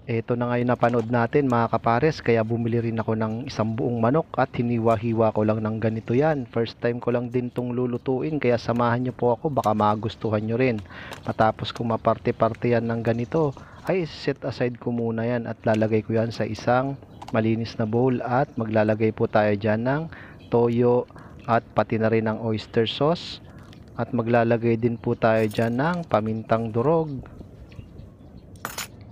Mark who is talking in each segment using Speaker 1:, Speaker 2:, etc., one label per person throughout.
Speaker 1: Ito na ngayon napanood natin mga kapares, kaya bumili rin ako ng isang buong manok at hiniwa-hiwa ko lang ng ganito yan. First time ko lang din tong lulutuin, kaya samahan nyo po ako, baka magustuhan nyo rin. Matapos kong maparte-parte yan ng ganito, ay set aside ko muna yan at lalagay ko yan sa isang malinis na bowl at maglalagay po tayo dyan ng toyo at pati na rin ng oyster sauce. At maglalagay din po tayo dyan ng pamintang durog.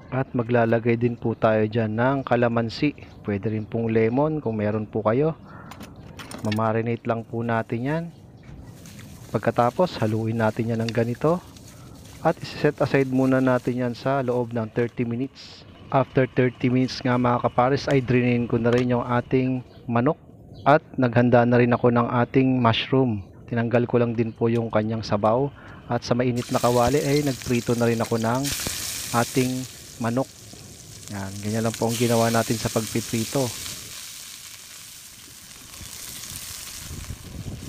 Speaker 1: At maglalagay din po tayo dyan ng kalamansi. Pwede rin pong lemon kung meron po kayo. Mamarinate lang po natin yan. Pagkatapos haluin natin yan ng ganito. At iset aside muna natin yan sa loob ng 30 minutes. After 30 minutes nga mga kapares ay drainin ko na rin yung ating manok. At naghanda na rin ako ng ating mushroom. Tinanggal ko lang din po yung kanyang sabaw. At sa mainit na kawali ay nagprito na rin ako ng ating manok. Yan, ganyan lang po ang ginawa natin sa pagpiprito.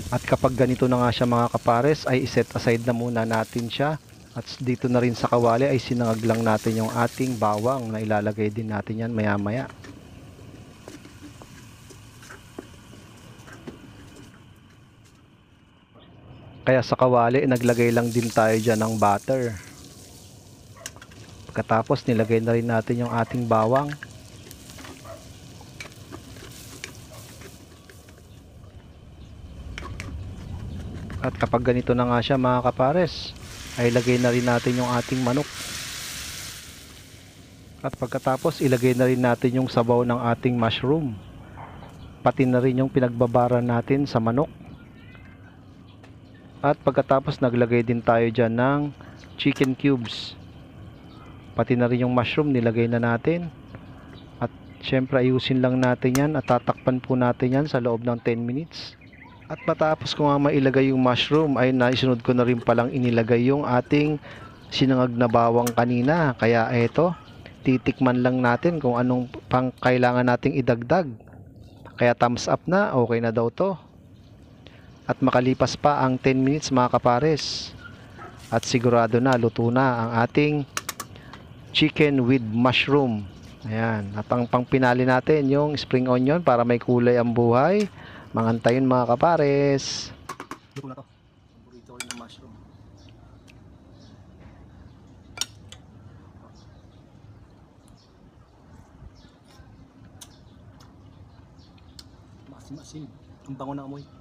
Speaker 1: At kapag ganito na nga siya mga kapares ay iset aside na muna natin siya. At dito na rin sa kawali ay sinangag lang natin yung ating bawang na ilalagay din natin yan maya maya. Kaya sa kawali naglagay lang din tayo dyan ng butter. Pagkatapos nilagay na rin natin yung ating bawang. At kapag ganito na nga siya mga kapares, ay ilagay na rin natin yung ating manok. At pagkatapos ilagay na rin natin yung sabaw ng ating mushroom. Pati na rin yung pinagbabara natin sa manok. At pagkatapos naglagay din tayo dyan ng chicken cubes. Pati na rin yung mushroom nilagay na natin. At syempre ayusin lang natin yan at tatakpan po natin yan sa loob ng 10 minutes. At matapos ko nga mailagay yung mushroom ay naisunod ko na rin palang inilagay yung ating sinangag na bawang kanina. Kaya eto, titikman lang natin kung anong pang kailangan nating idagdag. Kaya thumbs up na, okay na daw to. At makalipas pa ang 10 minutes mga kapares. At sigurado na luto na ang ating chicken with mushroom. Ayan. At ang pangpinali natin yung spring onion para may kulay ang buhay. Mangantayin mga kapares. Luto na to. Paborito ko rin ng mushroom. Masim-masim. Ang bango na amoy.